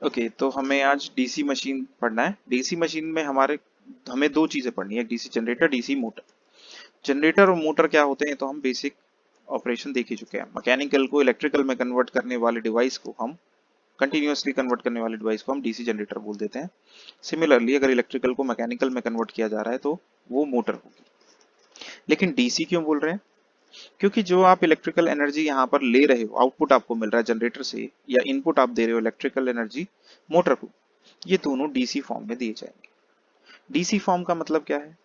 Okay, तो हमें आज डीसी मशीन पढ़ना है। डीसी मशीन में हमें दो चीजें पढ़नी है, DC generator, DC motor. Generator और मोटर क्या होते हैं तो हम बेसिक ऑपरेशन देख ही चुके हैं। मैकेनिकल को इलेक्ट्रिकल में कन्वर्ट करने वाले डिवाइस को हम कंटिन्यूअसली कन्वर्ट करने वाले डिवाइस को हम डीसी जनरेटर बोल देते हैं। सिमिलरली अगर इलेक्ट्रिकल को मैकेनिकल में कन्वर्ट किया जा रहा है तो वो मोटर होगी। लेकिन डीसी क्यों बोल रहे हैं? क्योंकि जो आप इलेक्ट्रिकल एनर्जी यहाँ पर ले रहे हो, आउटपुट आपको मिल रहा है जनरेटर से, या इनपुट आप दे रहे हो इलेक्ट्रिकल एनर्जी मोटर को, ये दोनों डीसी फॉर्म में दिए जाएंगे। डीसी फॉर्म का मतलब क्या है?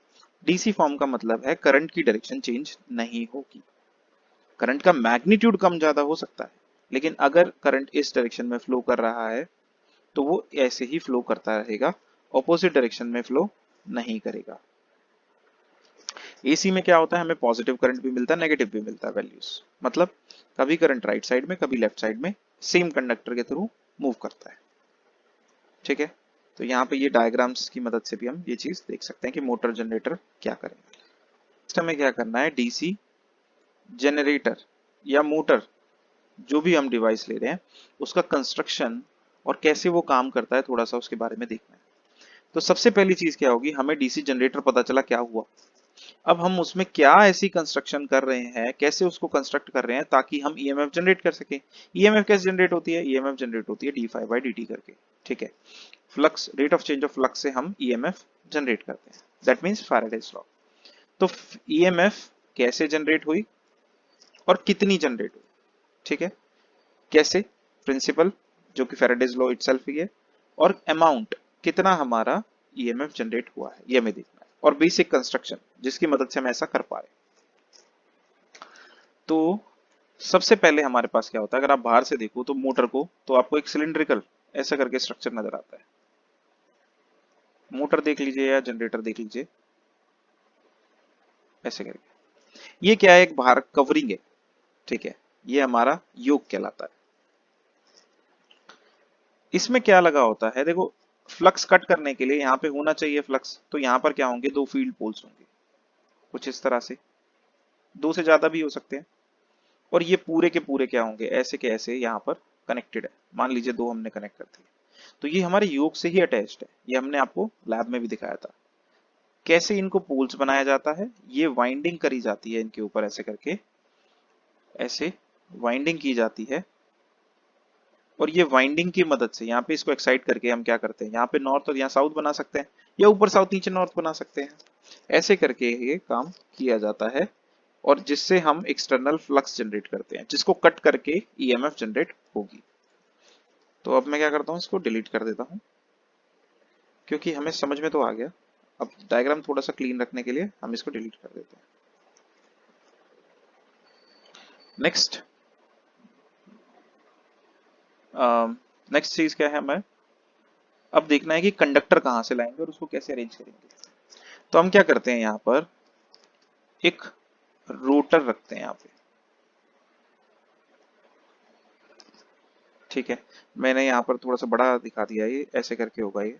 डीसी फॉर्म का मतलब है करंट की डायरेक्शन चेंज नहीं होगी। करंट का मैग्नीट्यूड कम ज्यादा हो सकता है, लेकिन अगर करंट इस डायरेक्शन में फ्लो कर रहा है तो वो ऐसे ही फ्लो करता रहेगा, ऑपोजिट डायरेक्शन में फ्लो नहीं करेगा। एसी में क्या होता है, हमें पॉजिटिव करंट भी मिलता है, नेगेटिव भी मिलता है वैल्यूज। मतलब कभी करंट राइट साइड में, कभी लेफ्ट साइड में सेम कंडक्टर के थ्रू मूव करता है। ठीक है, तो यहाँ पे ये डायग्राम्स की मदद से भी हम ये चीज देख सकते हैं कि मोटर जनरेटर क्या करेंगे। सिस्टम में क्या करना है, डीसी जनरेटर या मोटर, जो भी हम डिवाइस ले रहे हैं, उसका कंस्ट्रक्शन और कैसे वो काम करता है थोड़ा सा उसके बारे में देखना है। तो सबसे पहली चीज क्या होगी, हमें डीसी जनरेटर पता चला क्या हुआ। अब हम उसमें क्या ऐसी कंस्ट्रक्शन कर रहे हैं, कैसे उसको कंस्ट्रक्ट कर रहे हैं ताकि हम ईएमएफ जनरेट कर सके। ईएमएफ कैसे जनरेट होती है? ईएमएफ जनरेट होती है d phi by d t करके। ठीक है, flux, rate of change of flux से हम ईएमएफ जनरेट करते हैं, दैट मीन्स फैराडेज लॉ। तो ईएमएफ कैसे जनरेट हुई और कितनी जनरेट हुई? ठीक है, कैसे? प्रिंसिपल जो कि फैराडेज लॉ इटसेल्फ ही है, और अमाउंट कितना हमारा ईएमएफ जनरेट हुआ है ये हमें देखना है, और बेसिक कंस्ट्रक्शन जिसकी मदद से हम ऐसा कर पा रहे हैं। तो सबसे पहले हमारे पास क्या होता है, अगर आप बाहर से देखो तो मोटर को, तो आपको एक सिलिंड्रिकल ऐसा करके स्ट्रक्चर नजर आता है। मोटर देख लीजिए या जनरेटर देख लीजिए, ऐसे करके। ये क्या है, एक बाहर कवरिंग है। ठीक है, ये हमारा योक कहलाता है। इसमें क्या लगा होता है, देखो, फ्लक्स कट करने के लिए यहाँ पे होना चाहिए फ्लक्स, तो यहाँ पर क्या होंगे, दो फील्ड पोल्स होंगे कुछ इस तरह से, दो से ज्यादा भी हो सकते हैं। और ये पूरे के पूरे क्या होंगे, ऐसे के ऐसे यहाँ पर कनेक्टेड है। मान लीजिए दो हमने कनेक्ट कर दिए, तो ये हमारे योक से ही अटैच्ड है। ये हमने आपको लैब में भी दिखाया था। कैसे इनको पोल्स बनाया जाता है, ये वाइंडिंग करी जाती है इनके ऊपर, ऐसे करके, ऐसे वाइंडिंग की जाती है। और ये वाइंडिंग की मदद से यहाँ पे इसको एक्साइट करके हम क्या करते हैं, यहाँ पे नॉर्थ और यहाँ साउथ बना सकते हैं, या ऊपर साउथ नीचे नॉर्थ बना सकते हैं। ऐसे करके ये काम किया जाता है, और जिससे हम एक्सटर्नल फ्लक्स जनरेट करते हैं, जिसको कट करके ईएमएफ जनरेट होगी। तो अब मैं क्या करता हूँ, इसको डिलीट कर देता हूँ, क्योंकि हमें समझ में तो आ गया। अब डायग्राम थोड़ा सा क्लीन रखने के लिए हम इसको डिलीट कर देते हैं। नेक्स्ट, नेक्स्ट चीज क्या है, हमें अब देखना है कि कंडक्टर कहाँ से लाएंगे और उसको कैसे अरेंज करेंगे। तो हम क्या करते हैं, यहाँ पर एक रोटर रखते हैं यहाँ पे। ठीक है, मैंने यहाँ पर थोड़ा सा बड़ा दिखा दिया, ये ऐसे करके होगा ये,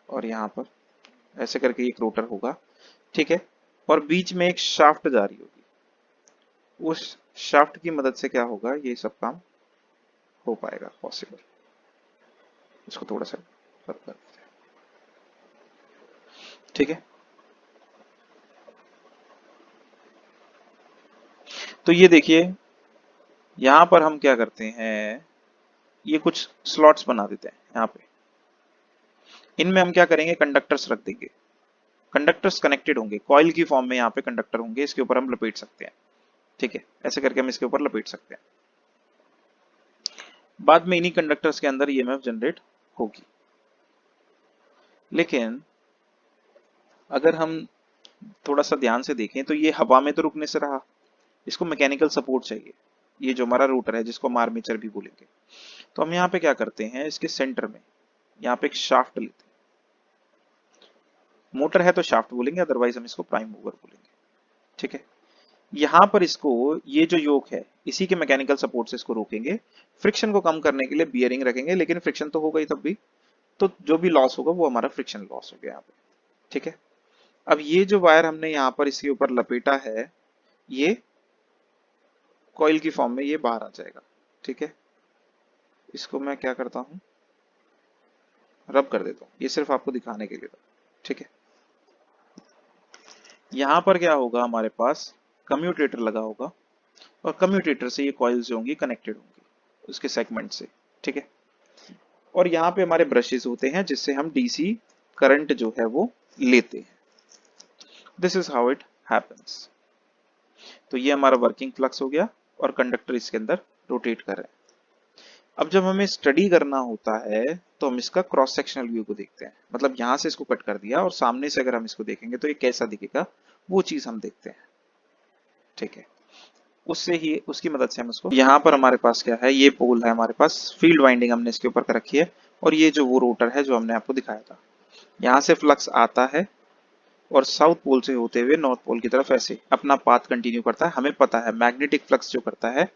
और यहाँ पर ऐसे करके एक रोटर होगा। ठीक है, और बीच में एक शाफ्ट जा रही होगी। उस शाफ्ट की मदद से क्या होगा, ये सब काम हो पाएगा पॉसिबल। इसको थोड़ा सा कर देते हैं। ठीक है, तो ये देखिए, यहाँ पर हम क्या करते हैं, ये कुछ स्लॉट्स बना देते हैं यहाँ पे। इनमें हम क्या करेंगे, कंडक्टर्स रख देंगे। कंडक्टर्स कनेक्टेड होंगे, कॉइल की फॉर्म में यहाँ पे कंडक्टर होंगे, इसके ऊपर हम लपेट सकते हैं। ठीक है, ऐसे करके हम इसके ऊपर लपेट सकते हैं। बाद में इन्हीं कंडक्टर्स के अंदर ईएमएफ जनरेट होगी। लेकिन अगर हम थोड़ा सा ध्यान से देखें तो ये हवा में तो रुकने से रहा, इसको मैकेनिकल सपोर्ट चाहिए। ये जो हमारा रोटर है, जिसको हम आर्मेचर भी बोलेंगे, तो हम यहाँ पे क्या करते हैं, इसके सेंटर में यहाँ पे एक शाफ्ट लेते हैं। मोटर है तो शाफ्ट बोलेंगे, अदरवाइज हम इसको प्राइम मूवर बोलेंगे। ठीक है, यहाँ पर इसको, ये जो योक है, इसी के मैकेनिकल सपोर्ट से इसको रोकेंगे। फ्रिक्शन को कम करने के लिए बियरिंग रखेंगे, लेकिन फ्रिक्शन तो होगा ही तब भी, तो जो भी लॉस होगा वो हमारा फ्रिक्शन लॉस हो गया यहाँ पे। ठीक है, अब ये जो वायर हमने यहाँ पर इसके ऊपर लपेटा है, ये कॉइल की फॉर्म में ये बाहर आ जाएगा। ठीक है, इसको मैं क्या करता हूँ, रब कर देता हूँ, ये सिर्फ आपको दिखाने के लिए था, ठीक है। यहाँ पर क्या होगा, हमारे पास कम्यूटेटर लगा होगा और कम्यूटेटर से ये कॉइल्स जो होंगी कनेक्टेड होंगी उसके सेगमेंट से, ठीक है। और यहाँ पे हमारे ब्रशेस होते हैं जिससे हम डीसी करंट जो है वो लेते हैं। This is how it happens. तो ये हमारा वर्किंग फ्लक्स हो गया और कंडक्टर इसके अंदर रोटेट कर रहे हैं। अब जब हमें स्टडी करना होता है तो हम इसका क्रॉस सेक्शनल व्यू को देखते हैं, मतलब यहां से इसको कट कर दिया और सामने से अगर हम इसको देखेंगे तो ये कैसा दिखेगा, वो चीज हम देखते हैं, ठीक है। उससे ही उसकी मदद से हम उसको, यहाँ पर हमारे पास क्या है, ये पोल है हमारे पास, फील्ड वाइंडिंग हमने इसके ऊपर कर रखी है और ये जो वो रोटर है जो हमने आपको दिखाया था, यहाँ से फ्लक्स आता है और साउथ पोल से होते हुए नॉर्थ पोल की तरफ ऐसे अपना पाथ कंटिन्यू करता है। हमें पता है मैग्नेटिक फ्लक्स जो करता है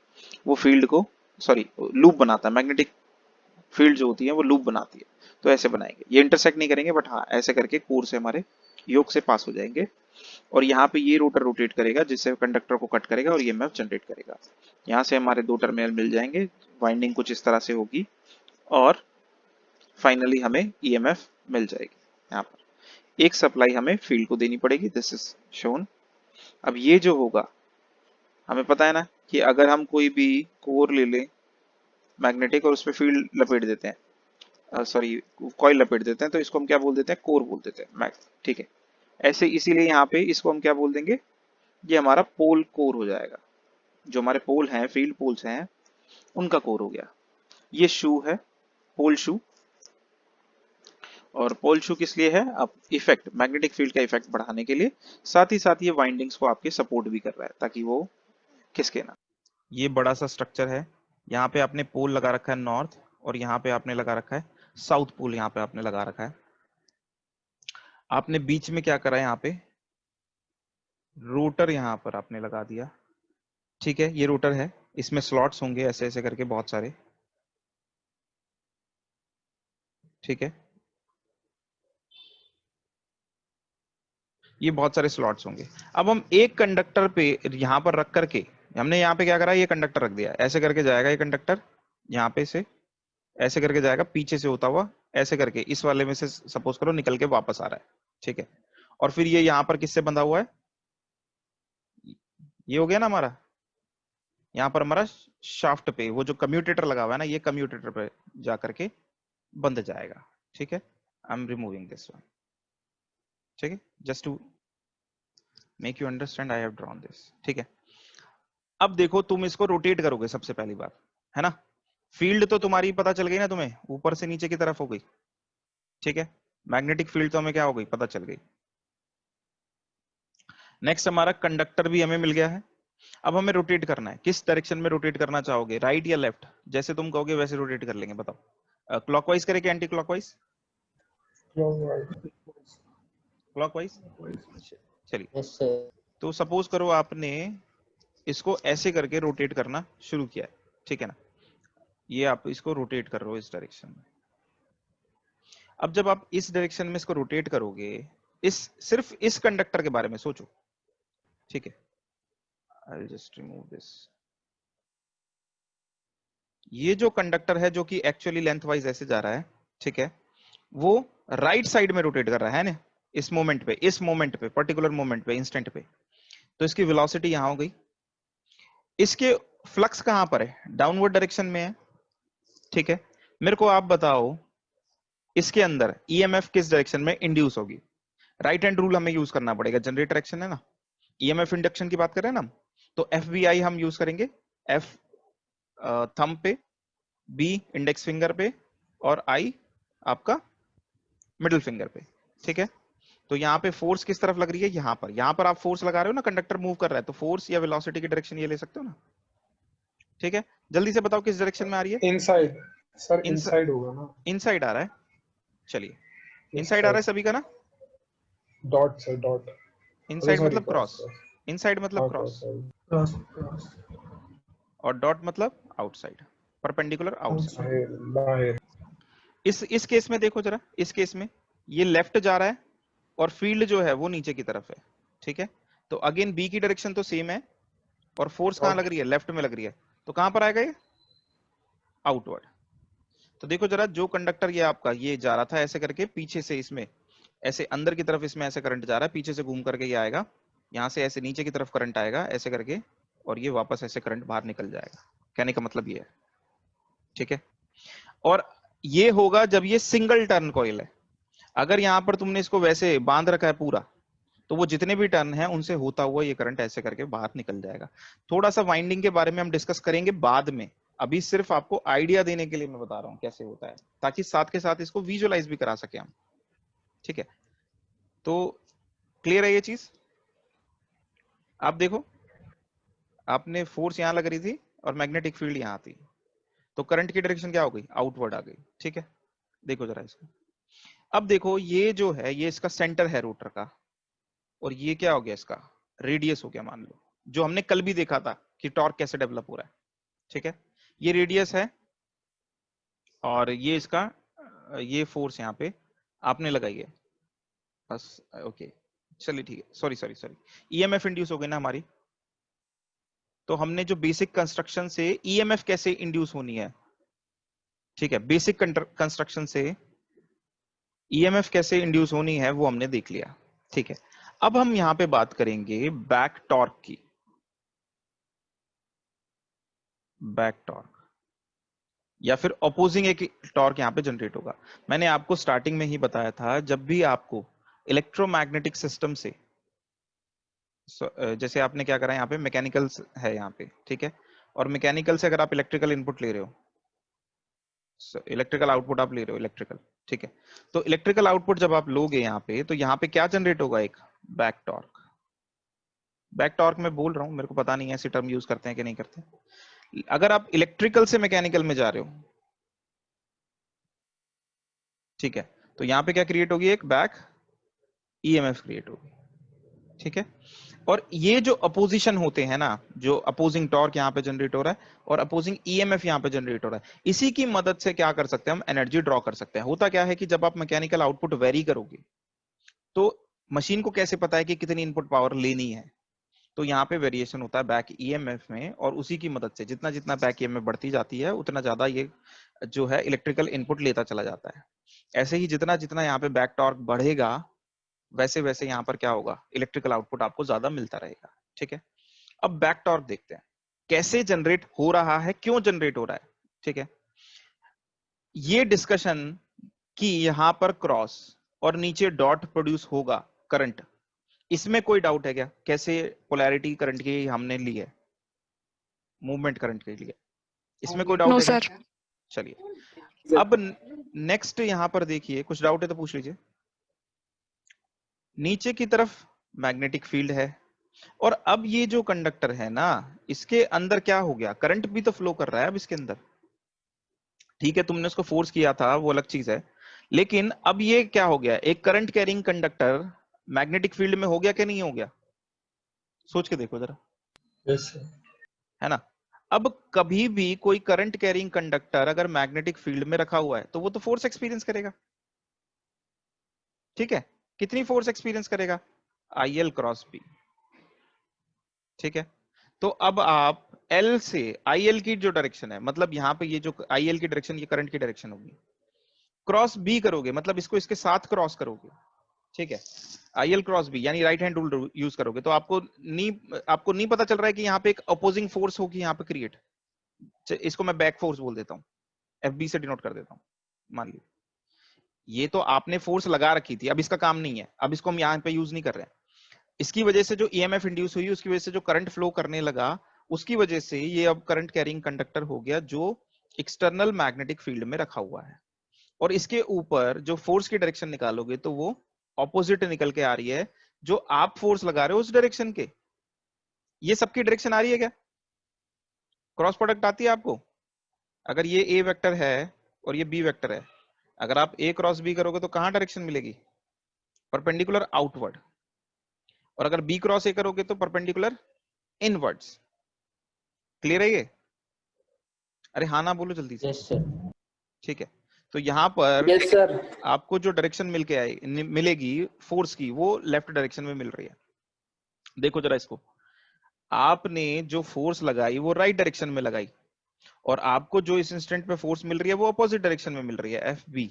वो फील्ड को, सॉरी लूप बनाता है, मैग्नेटिक फील्ड जो होती है वो लूप बनाती है। तो ऐसे बनाएंगे, ये इंटरसेक्ट नहीं करेंगे बट हाँ ऐसे करके कोर से हमारे योग से पास हो जाएंगे और यहाँ पे ये रोटर रोटेट करेगा जिससे कंडक्टर को कट करेगा और ईएमएफ जनरेट करेगा। यहाँ से हमारे दो टर्मिनल मिल जाएंगे, वाइंडिंग कुछ इस तरह से होगी और फाइनली हमें ईएमएफ मिल जाएगी। यहाँ पर एक सप्लाई हमें फील्ड को देनी पड़ेगी, दिस इज शोन। अब ये जो होगा हमें पता है ना कि अगर हम कोई भी कोर ले लें मैग्नेटिक और उस पर फील्ड लपेट देते हैं, सॉरी कॉइल लपेट देते हैं, तो इसको हम क्या बोल देते हैं, कोर बोल देते हैं मैग, ठीक है। ऐसे इसीलिए यहाँ पे इसको हम क्या बोल देंगे, ये हमारा पोल कोर हो जाएगा। जो हमारे पोल हैं, फील्ड पोल्स हैं, उनका कोर हो गया। ये शू है, पोल शू। और पोल शू किस लिए है, अब इफेक्ट, मैग्नेटिक फील्ड का इफेक्ट बढ़ाने के लिए, साथ ही साथ ये वाइंडिंग्स को आपके सपोर्ट भी कर रहा है ताकि वो खिसके ना। ये बड़ा सा स्ट्रक्चर है, यहाँ पे आपने पोल लगा रखा है नॉर्थ और यहाँ पे आपने लगा रखा है साउथ पोल, यहाँ पे आपने लगा रखा है। आपने बीच में क्या करा है, यहाँ पे रोटर यहाँ पर आपने लगा दिया, ठीक है। ये रोटर है, इसमें स्लॉट्स होंगे ऐसे ऐसे करके बहुत सारे, ठीक है। ये बहुत सारे स्लॉट्स होंगे। अब हम एक कंडक्टर पे यहाँ पर रख करके, हमने यहाँ पे क्या करा, ये कंडक्टर रख दिया, ऐसे करके जाएगा ये कंडक्टर, यहाँ पे से ऐसे करके जाएगा, पीछे से होता हुआ ऐसे करके इस वाले में से सपोज करो निकल के वापस आ रहा है, ठीक है। और फिर ये यहाँ पर किससे बंधा हुआ है, ये हो गया ना हमारा, यहाँ पर हमारा शाफ्ट पे वो जो कम्यूटेटर लगा हुआ है ना, ये कम्यूटेटर पे जा करके बंध जाएगा, ठीक है। I am removing this one, ठीक है, just to make you understand I have drawn this, ठीक है। अब देखो तुम इसको रोटेट करोगे, सबसे पहली बात है ना, फील्ड तो तुम्हारी पता चल गई ना तुम्हें, ऊपर से नीचे की तरफ हो गई, ठीक है। मैग्नेटिक फील्ड तो हमें क्या हो गई, पता चल गई। नेक्स्ट हमारा कंडक्टर भी हमें मिल गया है। अब हमें रोटेट करना है, किस डायरेक्शन में रोटेट करना चाहोगे, राइट या लेफ्ट, जैसे तुम कहोगे वैसे रोटेट कर लेंगे, बताओ। क्लॉकवाइज करें कि एंटी क्लॉकवाइज, क्लॉकवाइज, चलिए। Yes sir. तो सपोज करो आपने इसको ऐसे करके रोटेट करना शुरू किया है, ठीक है ना, ये आप इसको रोटेट कर रहे हो इस डायरेक्शन में। अब जब आप इस डायरेक्शन में इसको रोटेट करोगे, इस सिर्फ इस कंडक्टर के बारे में सोचो, ठीक है। I'll just remove this. ये जो कंडक्टर है जो कि एक्चुअली लेंथ वाइज ऐसे जा रहा है, ठीक है, वो राइट साइड में रोटेट कर रहा है ना, इस मोमेंट पे, इस मोमेंट पे, पर्टिकुलर मोमेंट पे, इंस्टेंट पे। तो इसकी वेलोसिटी यहां हो गई, इसके फ्लक्स कहां पर है, डाउनवर्ड डायरेक्शन में है, ठीक है। मेरे को आप बताओ इसके अंदर ईएमएफ किस डायरेक्शन में इंड्यूस होगी, राइट हैंड रूल हमें यूज करना पड़ेगा, जनरेटर एक्शन है ना, ईएमएफ इंडक्शन की बात कर रहे हैं ना हम, तो एफ बी आई हम यूज करेंगे, एफ थंब पे, बी इंडेक्स फिंगर पे और आई आपका मिडिल फिंगर पे, ठीक है। तो यहाँ पे फोर्स किस तरफ लग रही है, यहाँ पर आप फोर्स लगा रहे हो ना, कंडक्टर मूव कर रहा है, तो फोर्स या वेलोसिटी की डायरेक्शन ये ले सकते हो ना, ठीक है। जल्दी से बताओ किस डायरेक्शन में आ रही है, इनसाइड सर, इनसाइड होगा ना, इनसाइड आ रहा है, चलिए इनसाइड आ रहा है सभी का ना, डॉट सर, डॉट, इनसाइड मतलब क्रॉस, इनसाइड मतलब क्रॉस और डॉट मतलब आउटसाइड, परपेंडिकुलर आउटसाइड। बाहर। इस केस में देखो जरा, इस केस में ये लेफ्ट जा रहा है और फील्ड जो है वो नीचे की तरफ है, ठीक है। तो अगेन बी की डायरेक्शन तो सेम है और फोर्स कहां लग रही है, लेफ्ट में लग रही है, तो कहां पर आएगा ये, आउटवर्ड, तो देखो जरा, जो कंडक्टर ये आपका ये जा रहा था ऐसे करके पीछे से, इसमें ऐसे अंदर की तरफ इसमें ऐसे करंट जा रहा है, पीछे से घूम करके ये आएगा, यहाँ से ऐसे नीचे की तरफ करंट आएगा ऐसे करके, और ये वापस ऐसे करंट बाहर निकल जाएगा। कहने का मतलब ये है, ठीक है। और ये होगा जब ये सिंगल टर्न कॉइल है। अगर यहां पर तुमने इसको वैसे बांध रखा है पूरा, तो वो जितने भी टर्न है उनसे होता हुआ ये करंट ऐसे करके बाहर निकल जाएगा। थोड़ा सा वाइंडिंग के बारे में हम डिस्कस करेंगे बाद में, अभी सिर्फ आपको आइडिया देने के लिए मैं बता रहा हूं कैसे होता है, ताकि साथ के साथ इसको विजुअलाइज भी करा सके हम, ठीक है। तो क्लियर है ये चीज? आप देखो, आपने फोर्स यहां लग रही थी और मैग्नेटिक फील्ड यहां थी, तो करंट की डायरेक्शन क्या हो गई, आउटवर्ड आ गई, ठीक है। देखो जरा इसको, अब देखो ये जो है ये इसका सेंटर है रोटर का, और ये क्या हो गया, इसका रेडियस हो गया मान लो, जो हमने कल भी देखा था कि टॉर्क कैसे डेवलप हो रहा है, ठीक है। ये रेडियस है, और ये इसका ये फोर्स यहाँ पे आपने लगाई है बस, ओके। चलिए ठीक है, sorry sorry sorry, EMF induce हो गई ना हमारी। तो हमने जो बेसिक कंस्ट्रक्शन से ईएमएफ कैसे इंड्यूस होनी है, ठीक है, बेसिक कंस्ट्रक्शन से ईएमएफ कैसे इंड्यूस होनी है वो हमने देख लिया, ठीक है। अब हम यहां पे बात करेंगे बैक टॉर्क की। बैक टॉर्क या फिर अपोजिंग एक टॉर्क यहां पे जनरेट होगा। मैंने आपको स्टार्टिंग में ही बताया था, जब भी आपको इलेक्ट्रोमैग्नेटिक सिस्टम से जैसे आपने क्या करा यहाँ पे, मैकेनिकल है यहाँ पे, ठीक है, और मैकेनिकल से अगर आप इलेक्ट्रिकल इनपुट ले रहे हो, इलेक्ट्रिकल आउटपुट आप ले रहे हो इलेक्ट्रिकल, ठीक है, तो इलेक्ट्रिकल आउटपुट जब आप लोगे यहाँ पे, तो यहाँ पे क्या जनरेट होगा, एक बैक टॉर्क। बैक टॉर्क मैं बोल रहा हूँ, मेरे को पता नहीं है ऐसी टर्म यूज करते हैं कि नहीं करते। अगर आप इलेक्ट्रिकल से मैकेनिकल में जा रहे हो, ठीक है, तो यहाँ पे क्या क्रिएट होगी, एक बैक ईएमएफ क्रिएट होगी, ठीक है। और ये जो अपोजिशन होते हैं ना, जो अपोजिंग टॉर्क यहाँ पे जनरेट हो रहा है और अपोजिंग ईएमएफ यहाँ पे जनरेट हो रहा है, इसी की मदद से क्या कर सकते हैं हम, एनर्जी ड्रॉ कर सकते हैं। होता क्या है कि जब आप मैकेनिकल आउटपुट वेरी करोगे, तो मशीन को कैसे पता है कि कितनी इनपुट पावर लेनी है, तो यहाँ पे वेरिएशन होता है बैक ईएमएफ में, और उसी की मदद से जितना जितना बैक ईएमएफ बढ़ती जाती है उतना ज्यादा ये जो है इलेक्ट्रिकल इनपुट लेता चला जाता है। ऐसे ही जितना जितना यहाँ पे बैक टॉर्क बढ़ेगा, वैसे वैसे यहाँ पर क्या होगा, इलेक्ट्रिकल आउटपुट आपको ज्यादा मिलता रहेगा, ठीक है। अब बैक टॉर्क देखते हैं कैसे जनरेट हो रहा है, क्यों जनरेट हो रहा है, ठीक है। ये डिस्कशन कि यहां पर क्रॉस और नीचे डॉट प्रोड्यूस होगा करंट, इसमें कोई डाउट है क्या, कैसे पोलैरिटी करंट की हमने ली है, मूवमेंट करंट के लिए, इसमें कोई डाउट नो है क्या? सर। चलिए अब नेक्स्ट यहां पर देखिए, कुछ डाउट है तो पूछ लीजिए। नीचे की तरफ मैग्नेटिक फील्ड है, और अब ये जो कंडक्टर है ना, इसके अंदर क्या हो गया, करंट भी तो फ्लो कर रहा है अब इसके अंदर, ठीक है। तुमने उसको फोर्स किया था वो अलग चीज है, लेकिन अब ये क्या हो गया, एक current carrying conductor magnetic field में हो गया कि नहीं हो गया, सोच के देखो जरा, यस सर। है ना। अब कभी भी कोई करंट कैरिंग कंडक्टर अगर मैग्नेटिक फील्ड में रखा हुआ है, तो वो तो फोर्स एक्सपीरियंस करेगा, ठीक है। कितनी फोर्स एक्सपीरियंस करेगा, आई एल क्रॉस बी, ठीक है। तो अब आप एल से आई एल की जो डायरेक्शन है, मतलब यहाँ पे ये जो आई एल की डायरेक्शन, ये करंट की डायरेक्शन होगी, क्रॉस बी करोगे, मतलब इसको इसके साथ क्रॉस करोगे, ठीक है, आई एल क्रॉस बी यानी राइट हैंड रूल यूज करोगे, तो आपको नहीं पता चल रहा है कि यहाँ पे एक अपोजिंग फोर्स होगी यहाँ पे क्रिएट, इसको मैं बैक फोर्स बोल देता हूँ, एफ बी से डिनोट कर देता हूँ। मान लीजिए ये तो आपने फोर्स लगा रखी थी, अब इसका काम नहीं है, अब इसको हम यहाँ पे यूज नहीं कर रहे हैं, इसकी वजह से जो ईएमएफ इंड्यूस हुई, उसकी वजह से जो करंट फ्लो करने लगा, उसकी वजह से ये अब करंट कैरिंग कंडक्टर हो गया, जो एक्सटर्नल मैग्नेटिक फील्ड में रखा हुआ है। और इसके ऊपर जो फोर्स की डायरेक्शन निकालोगे, तो वो ऑपोजिट निकल के आ रही है, जो आप फोर्स लगा रहे हो उस डायरेक्शन के, ये सबकी डायरेक्शन आ रही है क्या, क्रॉस प्रोडक्ट आती है आपको। अगर ये ए वेक्टर है और ये बी वेक्टर है, अगर आप ए क्रॉस बी करोगे तो कहां डायरेक्शन मिलेगी, परपेंडिकुलर आउटवर्ड, और अगर बी क्रॉस ए करोगे तो परपेंडिकुलर इनवर्ड्स। क्लियर है ये? अरे हाँ ना बोलो जल्दी से। Yes sir. ठीक है, तो यहाँ पर यस सर। आपको जो डायरेक्शन मिलेगी फोर्स की, वो लेफ्ट डायरेक्शन में मिल रही है। देखो जरा इसको, आपने जो फोर्स लगाई वो राइट डायरेक्शन में लगाई, और आपको जो इस इंस्टेंट पे फोर्स मिल रही है वो अपोजिट डायरेक्शन में मिल रही है, एफ बी।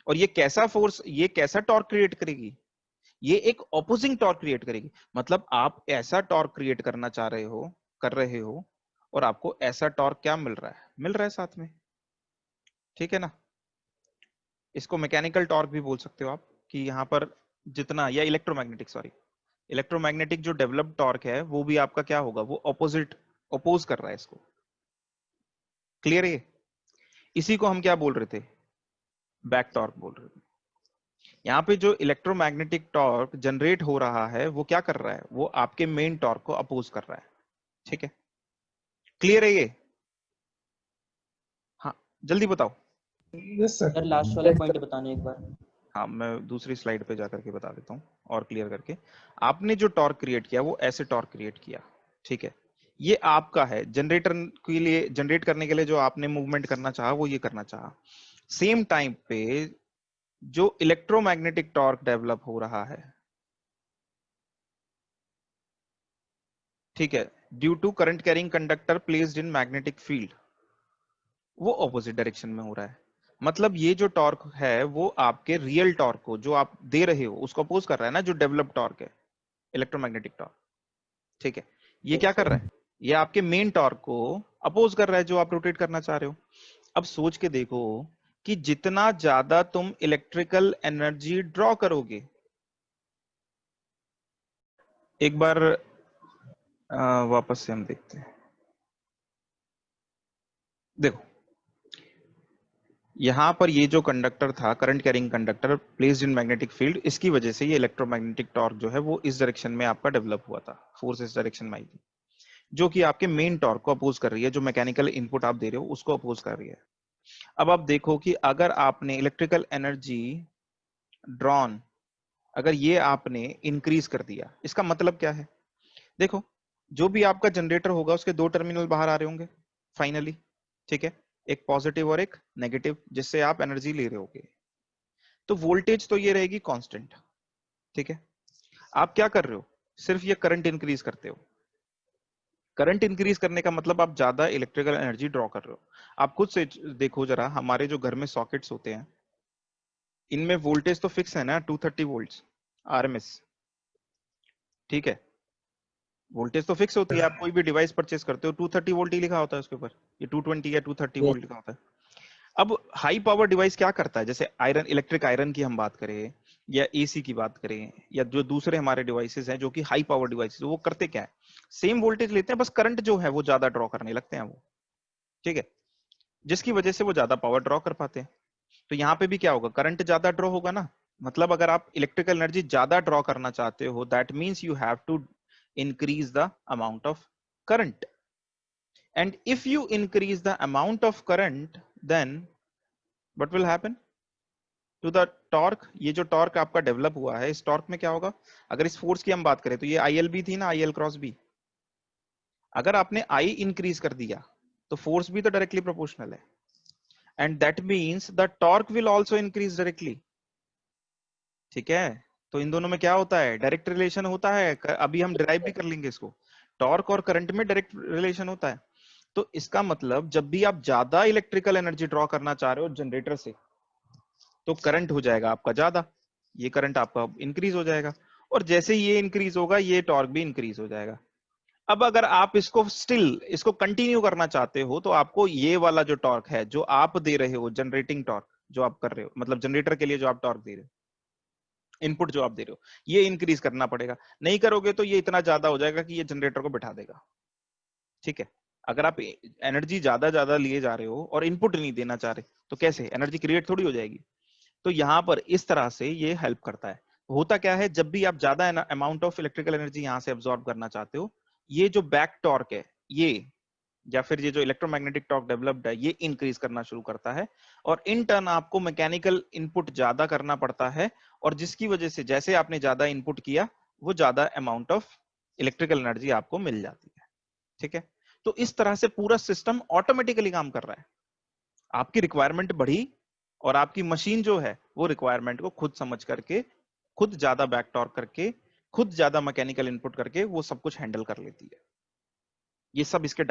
और ये कैसा फोर्स, ये कैसा टॉर्क क्रिएट करेगी, ये एक ऑपोजिंग टॉर्क क्रिएट करेगी। मतलब आप ऐसा टॉर्क क्रिएट करना चाह रहे हो, कर रहे हो, और आपको ऐसा टॉर्क क्या मिल रहा है, मिल रहा है साथ में। ठीक है ना। इसको मैकेनिकल टॉर्क भी बोल सकते हो आप, कि यहाँ पर जितना, या इलेक्ट्रोमैग्नेटिक, सॉरी, इलेक्ट्रोमैग्नेटिक जो डेवलप्ड टॉर्क है वो भी आपका क्या होगा, वो ऑपोजिट, अपोज कर रहा है इसको। क्लियर है। इसी को हम क्या बोल रहे थे, बैक टॉर्क बोल रहे थे। यहाँ पे जो इलेक्ट्रोमैग्नेटिक टॉर्क जनरेट हो रहा है वो क्या कर रहा है, वो आपके मेन टॉर्क को अपोज कर रहा है। ठीक है, क्लियर है ये। हाँ, जल्दी बताओ। यस सर लास्ट वाला पॉइंट बताना एक बार। हाँ, मैं दूसरी स्लाइड पे जाकर के बता देता हूँ और क्लियर करके। आपने जो टॉर्क क्रिएट किया वो ऐसे टॉर्क क्रिएट किया, ठीक है। ये आपका है, जनरेटर के लिए, जनरेट करने के लिए जो आपने मूवमेंट करना चाहा वो ये करना चाहा। सेम टाइम पे जो इलेक्ट्रोमैग्नेटिक टॉर्क डेवलप हो रहा है, ठीक है, due to current carrying conductor placed in magnetic field, वो ऑपोजिट डायरेक्शन में हो रहा है। मतलब ये जो टॉर्क है वो आपके रियल टॉर्क को, जो आप दे रहे हो, उसको अपोज कर रहा है ना, जो डेवलप टॉर्क है, इलेक्ट्रोमैग्नेटिक टॉर्क। ठीक है, ये क्या कर रहा है, ये आपके मेन टॉर्क को अपोज कर रहा है जो आप रोटेट करना चाह रहे हो। अब सोच के देखो कि जितना ज्यादा तुम इलेक्ट्रिकल एनर्जी ड्रॉ करोगे, एक बार वापस से हम देखते हैं। देखो यहां पर ये जो कंडक्टर था, current carrying conductor placed in magnetic field, इसकी वजह से ये इलेक्ट्रोमैग्नेटिक टॉर्क जो है वो इस डायरेक्शन में आपका डेवलप हुआ था, फोर्स इस डायरेक्शन में आई थी, जो कि आपके मेन टॉर्क को अपोज कर रही है, जो मैकेनिकल इनपुट आप दे रहे हो उसको अपोज कर रही है। अब आप देखो कि अगर आपने इलेक्ट्रिकल एनर्जी ड्रॉन, अगर ये आपने इंक्रीज कर दिया, इसका मतलब क्या है, देखो जो भी आपका जनरेटर होगा उसके दो टर्मिनल बाहर आ रहे होंगे फाइनली, ठीक है, एक पॉजिटिव और एक नेगेटिव, जिससे आप एनर्जी ले रहे होगे। तो वोल्टेज तो ये रहेगी कांस्टेंट, ठीक है। आप क्या कर रहे हो, सिर्फ ये करंट इंक्रीज करते हो। करंट इंक्रीज करने का मतलब आप ज्यादा इलेक्ट्रिकल एनर्जी ड्रॉ कर रहे हो। आप खुद से देखो जरा, हमारे जो घर में सॉकेट्स होते हैं, इनमें वोल्टेज तो फिक्स है ना, 230 वोल्ट्स आरएमएस, ठीक है। वोल्टेज तो फिक्स होती है, आप कोई भी डिवाइस परचेस करते हो 230 वोल्ट ही लिखा होता है उसके ऊपर, ये 220 या 230 वोल्ट लिखा होता है। अब हाई पावर डिवाइस क्या करता है, जैसे आयरन, इलेक्ट्रिक आयरन की हम बात करें, या एसी की बात करें, या जो दूसरे हमारे डिवाइसेस हैं जो कि हाई पावर डिवाइसेस, वो करते क्या है, सेम वोल्टेज लेते हैं, बस करंट जो है वो ज्यादा ड्रॉ करने लगते हैं वो, ठीक है, जिसकी वजह से वो ज्यादा पावर ड्रॉ कर पाते हैं। तो यहाँ पे भी क्या होगा, करंट ज्यादा ड्रॉ होगा ना। मतलब अगर आप इलेक्ट्रिकल एनर्जी ज्यादा ड्रॉ करना चाहते हो, that means you have to increase the amount of current, and if you increase the amount of current, then what will happen to the torque। ये जो टॉर्क आपका डेवलप हुआ है, इस टॉर्क में क्या होगा, अगर इस फोर्स की हम बात करें तो ये ILB थी ना, IL क्रॉस बी, अगर आपने I इंक्रीज कर दिया तो फोर्स भी तो डायरेक्टली प्रोपोर्शनल है, and that means the torque will also increase directly, ठीक है। तो इन दोनों में क्या होता है, डायरेक्ट रिलेशन होता है, अभी हम डिराइव भी कर लेंगे इसको, टॉर्क और करंट में डायरेक्ट रिलेशन होता है। तो इसका मतलब जब भी आप ज्यादा इलेक्ट्रिकल एनर्जी ड्रॉ करना चाह रहे हो जनरेटर से, तो करंट हो जाएगा आपका ज्यादा, ये करंट आपका इंक्रीज हो जाएगा, और जैसे ये इंक्रीज होगा ये टॉर्क भी इंक्रीज हो जाएगा। अब अगर आप इसको स्टिल इसको कंटिन्यू करना चाहते हो, तो आपको ये वाला जो टॉर्क है जो आप दे रहे हो, जनरेटिंग टॉर्क जो आप कर रहे हो, मतलब जनरेटर के लिए जो आप टॉर्क दे रहे हो, इनपुट जो आप दे रहे हो, ये इंक्रीज करना पड़ेगा। नहीं करोगे तो ये इतना ज्यादा हो जाएगा कि ये जनरेटर को बिठा देगा, ठीक है। अगर आप एनर्जी ज्यादा ज्यादा लिए जा रहे हो और इनपुट नहीं देना चाह रहे, तो कैसे एनर्जी क्रिएट थोड़ी हो जाएगी। तो यहाँ पर इस तरह से ये हेल्प करता है। होता क्या है, जब भी आप ज्यादा अमाउंट ऑफ इलेक्ट्रिकल एनर्जी यहाँ से अब्सॉर्ब करना चाहते हो, ये जो बैक टॉर्क है ये, या फिर ये जो इलेक्ट्रोमैग्नेटिक टॉर्क डेवलप्ड है, ये इंक्रीज करना शुरू करता है, और इन टर्न आपको मैकेनिकल इनपुट ज्यादा करना पड़ता है, और जिसकी वजह से जैसे आपने ज्यादा इनपुट किया वो ज्यादा अमाउंट ऑफ इलेक्ट्रिकल एनर्जी आपको मिल जाती है, ठीक है। तो इस तरह से पूरा सिस्टम ऑटोमेटिकली काम कर रहा है। आपकी रिक्वायरमेंट बढ़ी और आपकी मशीन जो है वो रिक्वायरमेंट को खुद समझ करके, खुद ज्यादा बैक टॉर्क करके, खुद ज्यादा मैकेनिकल इनपुट करके वो सब कुछ हैंडल कर लेती है। ये सब इसके